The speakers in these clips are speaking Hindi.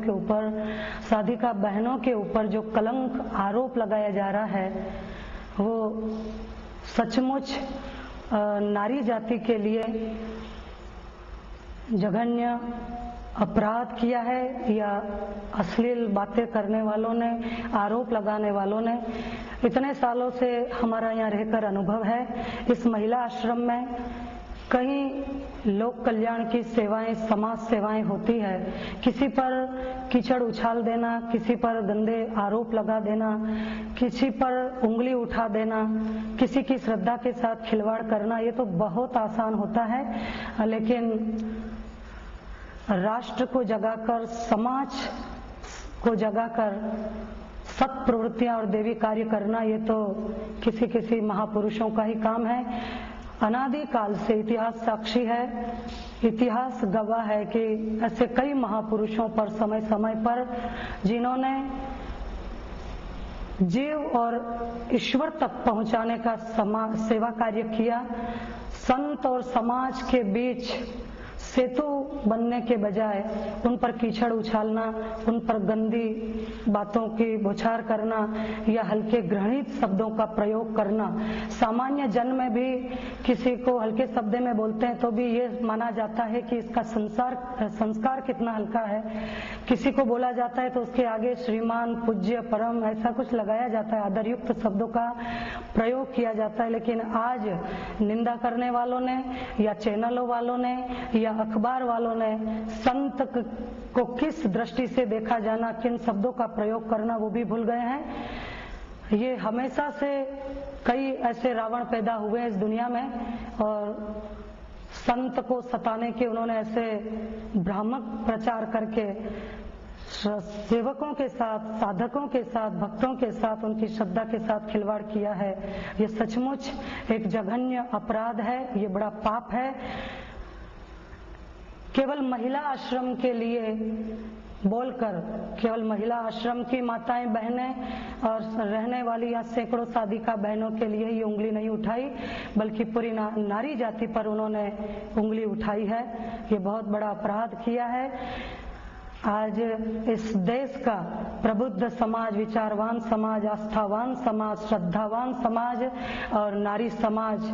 के ऊपर, साधिका बहनों के ऊपर जो कलंक आरोप लगाया जा रहा है वो सचमुच नारी जाति के लिए जघन्य अपराध किया है या अश्लील बातें करने वालों ने, आरोप लगाने वालों ने। इतने सालों से हमारा यहाँ रहकर अनुभव है, इस महिला आश्रम में कई लोक कल्याण की सेवाएं, समाज सेवाएं होती है। किसी पर कीचड़ उछाल देना, किसी पर गंदे आरोप लगा देना, किसी पर उंगली उठा देना, किसी की श्रद्धा के साथ खिलवाड़ करना, ये तो बहुत आसान होता है। लेकिन राष्ट्र को जगाकर, समाज को जगाकर सत प्रवृत्तियां और देवी कार्य करना, ये तो किसी किसी महापुरुषों का ही काम है। अनादि काल से इतिहास साक्षी है, इतिहास गवाह है कि ऐसे कई महापुरुषों पर समय समय पर, जिन्होंने जीव और ईश्वर तक पहुंचाने का सेवा कार्य किया, संत और समाज के बीच सेतु बनने के बजाय उन पर कीचड़ उछालना, उन पर गंदी बातों की बौछार करना या हल्के घृणित शब्दों का प्रयोग करना। सामान्य जन में भी किसी को हल्के शब्द में बोलते हैं तो भी ये माना जाता है कि इसका संस्कार कितना हल्का है। किसी को बोला जाता है तो उसके आगे श्रीमान, पूज्य, परम ऐसा कुछ लगाया जाता है, आदरयुक्त शब्दों का प्रयोग किया जाता है। लेकिन आज निंदा करने वालों ने या चैनलों वालों ने या अखबार वालों ने संत को किस दृष्टि से देखा जाना, किन शब्दों का प्रयोग करना, वो भी भूल गए हैं। ये हमेशा से कई ऐसे रावण पैदा हुए इस दुनिया में और संत को सताने के उन्होंने ऐसे भ्रामक प्रचार करके सेवकों के साथ, साधकों के साथ, भक्तों के साथ, उनकी श्रद्धा के साथ खिलवाड़ किया है। ये सचमुच एक जघन्य अपराध है, ये बड़ा पाप है। केवल महिला आश्रम के लिए बोलकर, केवल महिला आश्रम की माताएं, बहनें और रहने वाली या सैकड़ों साधिका बहनों के लिए ये उंगली नहीं उठाई, बल्कि पूरी नारी जाति पर उन्होंने उंगली उठाई है। ये बहुत बड़ा अपराध किया है। आज इस देश का प्रबुद्ध समाज, विचारवान समाज, आस्थावान समाज, श्रद्धावान समाज और नारी समाज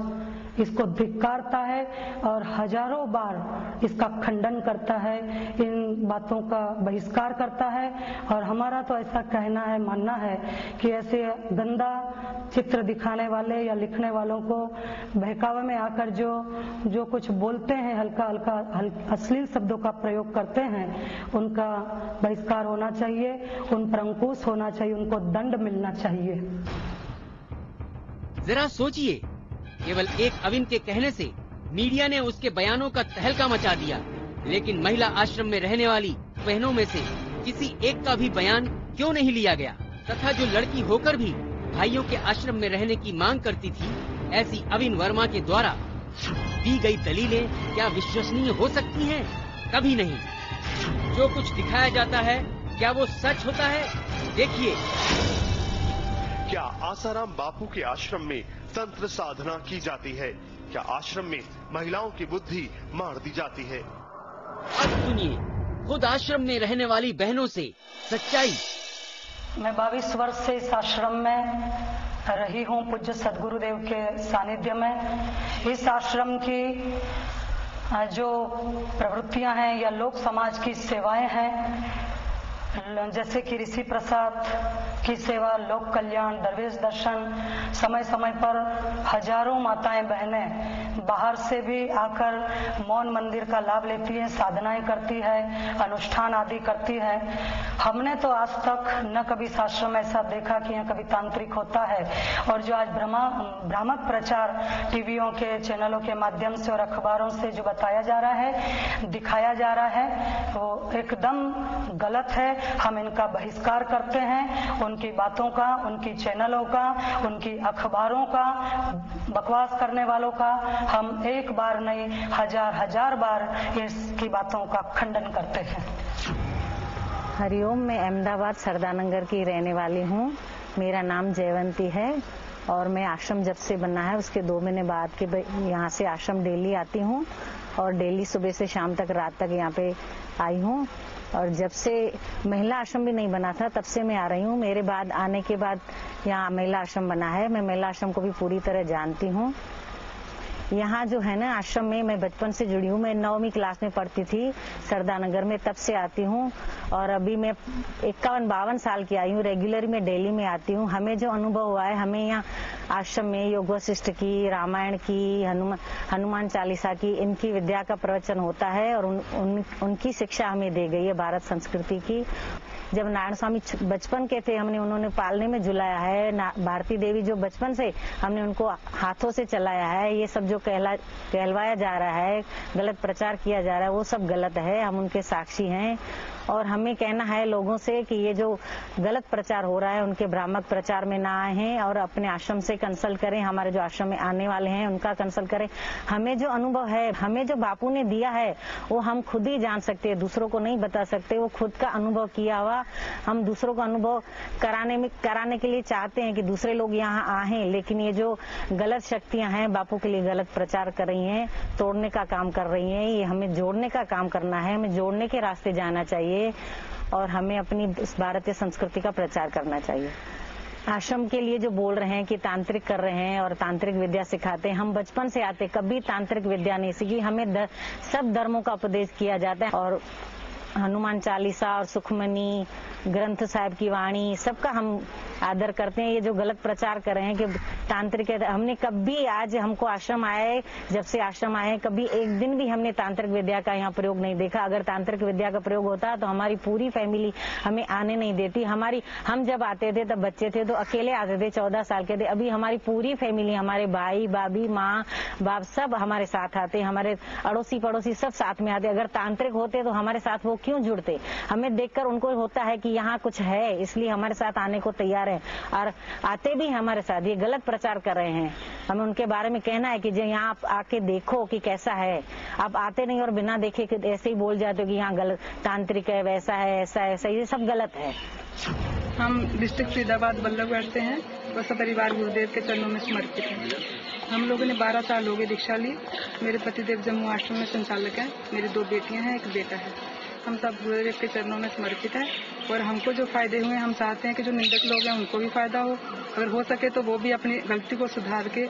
इसको धिक्कारता है और हजारों बार इसका खंडन करता है, इन बातों का बहिष्कार करता है। और हमारा तो ऐसा कहना है, मानना है कि ऐसे गंदा चित्र दिखाने वाले या लिखने वालों को बहकावे में आकर जो कुछ बोलते हैं, हल्का अश्लील शब्दों का प्रयोग करते हैं, उनका बहिष्कार होना चाहिए, उन पर अंकुश होना चाहिए, उनको दंड मिलना चाहिए। जरा सोचिए, केवल एक अविन के कहने से मीडिया ने उसके बयानों का तहलका मचा दिया, लेकिन महिला आश्रम में रहने वाली बहनों में से किसी एक का भी बयान क्यों नहीं लिया गया? तथा जो लड़की होकर भी भाइयों के आश्रम में रहने की मांग करती थी, ऐसी अविन वर्मा के द्वारा दी गई दलीलें क्या विश्वसनीय हो सकती हैं? कभी नहीं। जो कुछ दिखाया जाता है क्या वो सच होता है? देखिए। क्या आसाराम बापू के आश्रम में तंत्र साधना की जाती है? क्या आश्रम में महिलाओं की बुद्धि मार दी जाती है? अब सुनिए खुद आश्रम में रहने वाली बहनों से सच्चाई। मैं 22 वर्ष से इस आश्रम में रही हूँ, पूज्य सदगुरुदेव के सानिध्य में। इस आश्रम की जो प्रवृत्तियां हैं या लोक समाज की सेवाएं हैं, जैसे कि ऋषि प्रसाद की सेवा, लोक कल्याण, दरवेश दर्शन, समय समय पर हजारों माताएं बहनें बाहर से भी आकर मौन मंदिर का लाभ लेती हैं, साधनाएं करती है, अनुष्ठान आदि करती है। हमने तो आज तक न कभी आश्रम ऐसा देखा कि यहाँ कभी तांत्रिक होता है। और जो आज भ्रामक प्रचार टीवियों के चैनलों के माध्यम से और अखबारों से जो बताया जा रहा है, दिखाया जा रहा है, वो एकदम गलत है। हम इनका बहिष्कार करते हैं, उनकी बातों का, उनकी चैनलों का, उनकी अखबारों का, बकवास करने वालों का हम एक बार नहीं हजार बार इसकी बातों का खंडन करते हैं। हरिओम, मैं अहमदाबाद सरदानगर की रहने वाली हूँ। मेरा नाम जयवंती है और मैं आश्रम जब से बना है उसके 2 महीने बाद के यहाँ से आश्रम डेली आती हूँ और डेली सुबह से शाम तक, रात तक यहाँ पे आई हूँ। और जब से महिला आश्रम भी नहीं बना था तब से मैं आ रही हूँ। मेरे बाद आने के बाद यहाँ महिला आश्रम बना है। मैं महिला आश्रम को भी पूरी तरह जानती हूँ। यहाँ जो है ना आश्रम में मैं बचपन से जुड़ी हूँ। मैं 9वीं क्लास में पढ़ती थी सरदानगर में, तब से आती हूँ और अभी मैं 51-52 साल की आई हूँ। रेगुलर में डेली में आती हूँ। हमें जो अनुभव हुआ है, हमें यहाँ आश्रम में योग वशिष्ठ की, रामायण की, हनुमान चालीसा की, इनकी विद्या का प्रवचन होता है और उनकी शिक्षा हमें दी गई है भारत संस्कृति की। जब नारायण स्वामी बचपन के थे, उन्होंने पालने में झुलाया है। भारती देवी जो बचपन से हमने उनको हाथों से चलाया है। ये सब जो कहलवाया जा रहा है, गलत प्रचार किया जा रहा है, वो सब गलत है। हम उनके साक्षी हैं और हमें कहना है लोगों से कि ये जो गलत प्रचार हो रहा है उनके भ्रामक प्रचार में ना आए और अपने आश्रम से कंसल्ट करें। हमारे जो आश्रम में आने वाले हैं उनका कंसल्ट करें। हमें जो अनुभव है, हमें जो बापू ने दिया है, वो हम खुद ही जान सकते हैं, दूसरों को नहीं बता सकते। वो खुद का अनुभव किया हुआ हम दूसरों को अनुभव कराने के लिए चाहते हैं कि दूसरे लोग यहाँ आए, लेकिन ये जो गलत शक्तियां हैं बापू के लिए गलत प्रचार कर रही हैं, तोड़ने का काम कर रही हैं। ये हमें जोड़ने का काम करना है, हमें जोड़ने के रास्ते जाना चाहिए और हमें अपनी भारतीय संस्कृति का प्रचार करना चाहिए। आश्रम के लिए जो बोल रहे हैं कि तांत्रिक कर रहे हैं और तांत्रिक विद्या सिखाते हैं, हम बचपन से आते, कभी तांत्रिक विद्या नहीं सीखी। हमें सब धर्मों का उपदेश किया जाता है और हनुमान चालीसा और सुखमनी, ग्रंथ साहिब की वाणी, सबका हम आदर करते हैं। ये जो गलत प्रचार कर रहे हैं कि तांत्रिक है, हमने कभी, आज हमको आश्रम आए, जब से आश्रम आए, कभी एक दिन भी हमने तांत्रिक विद्या का यहाँ प्रयोग नहीं देखा। अगर तांत्रिक विद्या का प्रयोग होता तो हमारी पूरी फैमिली हमें आने नहीं देती। हम जब आते थे तब बच्चे थे तो अकेले आते थे, 14 साल के थे। अभी हमारी पूरी फैमिली, हमारे भाई, भाभी, माँ, बाप सब हमारे साथ आते, हमारे अड़ोसी पड़ोसी सब साथ में आते। अगर तांत्रिक होते तो हमारे साथ वो क्यों जुड़ते? हमें देखकर उनको होता है कि यहाँ कुछ है, इसलिए हमारे साथ आने को तैयार है और आते भी हमारे साथ। ये गलत प्रचार कर रहे हैं। हमें उनके बारे में कहना है कि जो यहाँ आप आके देखो कि कैसा है। आप आते नहीं और बिना देखे कि ऐसे ही बोल जाते हो कि यहाँ गलत तांत्रिक है, वैसा है, ऐसा है, ऐसा, ये सब गलत है। हम डिस्ट्रिक्ट फरीदाबाद बल्लभगढ़ से हैं और सब परिवार गुरुदेव के चरणों में समर्पित हैं। हम लोगों ने 12 साल हो गए दीक्षा ली। मेरे पतिदेव जम्मू आश्रम में संचालक हैं, मेरी 2 बेटियां हैं, 1 बेटा है। हम सब गुरुदेव के चरणों में समर्पित हैं और हमको जो फायदे हुए हम चाहते हैं कि जो निंदक लोग हैं उनको भी फायदा हो। अगर हो सके तो वो भी अपनी गलती को सुधार के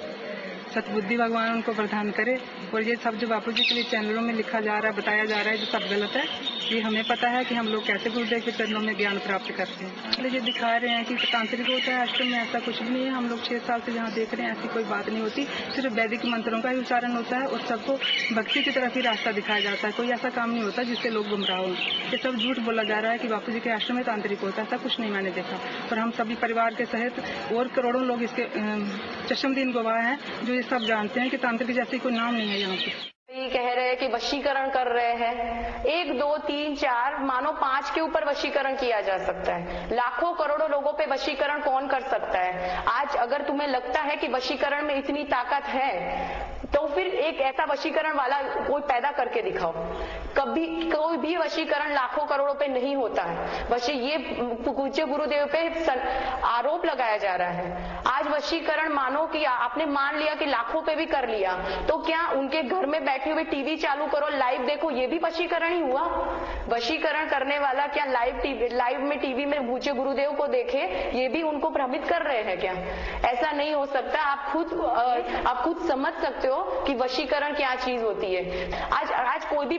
सतबुद्धि भगवान उनको प्रदान करे। और ये सब जो बापू जी के लिए चैनलों में लिखा जा रहा है, बताया जा रहा है, जो सब गलत है, ये हमें पता है कि हम लोग कैसे गुरुदेव के चरणों में ज्ञान प्राप्त करते हैं। ये दिखा रहे हैं कि तांत्रिक होता है आश्रम में, ऐसा कुछ भी नहीं है। हम लोग 6 साल से जहाँ देख रहे हैं ऐसी कोई बात नहीं होती। सिर्फ वैदिक मंत्रों का ही उच्चारण होता है और सबको भक्ति की तरफ ही रास्ता दिखाया जाता है। कोई ऐसा काम नहीं होता जिससे लोग गुमराह हों। ये सब झूठ बोला जा रहा है कि बापू जी के आश्रम में तांत्रिक होता है, ऐसा कुछ नहीं मैंने देखा। और हम सभी परिवार के सहित और करोड़ों लोग इसके चश्मदीन गवाह हैं जो ये सब जानते हैं कि तांत्रिक जैसे कोई नाम नहीं है यहाँ पे। ये कह रहे हैं कि वशीकरण कर रहे हैं। 1, 2, 3, 4 मानो 5 के ऊपर वशीकरण किया जा सकता है। लाखों करोड़ों लोगों पे वशीकरण कौन कर सकता है? आज अगर तुम्हें लगता है कि वशीकरण में इतनी ताकत है तो फिर एक ऐसा वशीकरण वाला कोई पैदा करके दिखाओ। कभी कोई भी वशीकरण लाखों करोड़ों पे नहीं होता है। ये पूज्य गुरुदेव पे आरोप लगाया जा रहा है। आज वशीकरण मानो कि आपने मान लिया कि लाखों पे भी कर लिया, तो क्या उनके घर में बैठे हुए टीवी चालू करो, लाइव देखो, ये भी वशीकरण ही हुआ? वशीकरण करने वाला क्या लाइव में टीवी में पूज्य गुरुदेव को देखे, ये भी उनको भ्रमित कर रहे हैं क्या? ऐसा नहीं हो सकता। आप खुद समझ सकते हो कि वशीकरण क्या चीज होती है। आज कोई भी